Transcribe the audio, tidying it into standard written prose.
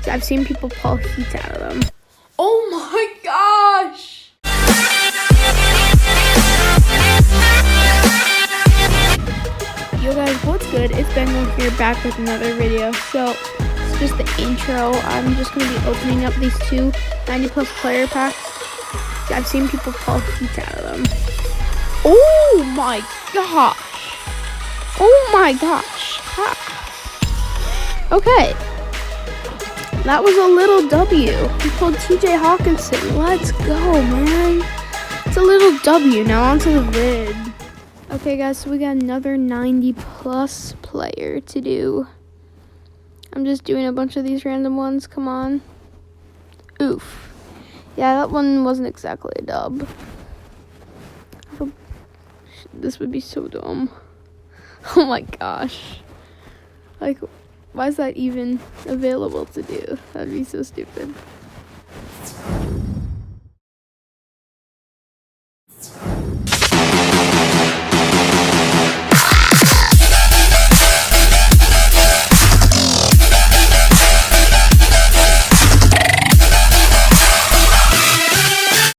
I've seen people pull heat out of them. Oh my gosh! Yo guys, what's good? It's Bengal here, back with another video. So, it's just the intro. I'm just going to be opening up these two 90+ player packs. I've seen people pull heat out of them. Oh my gosh! Oh my gosh! Okay. That was a little W. We pulled TJ Hawkinson. Let's go, man. It's a little W. Now onto the vid. Okay, guys, so we got another 90+ player to do. I'm just doing a bunch of these random ones. Come on. Oof. Yeah, that one wasn't exactly a dub. This would be so dumb. Oh my gosh. Like, why is that even available to do? That'd be so stupid.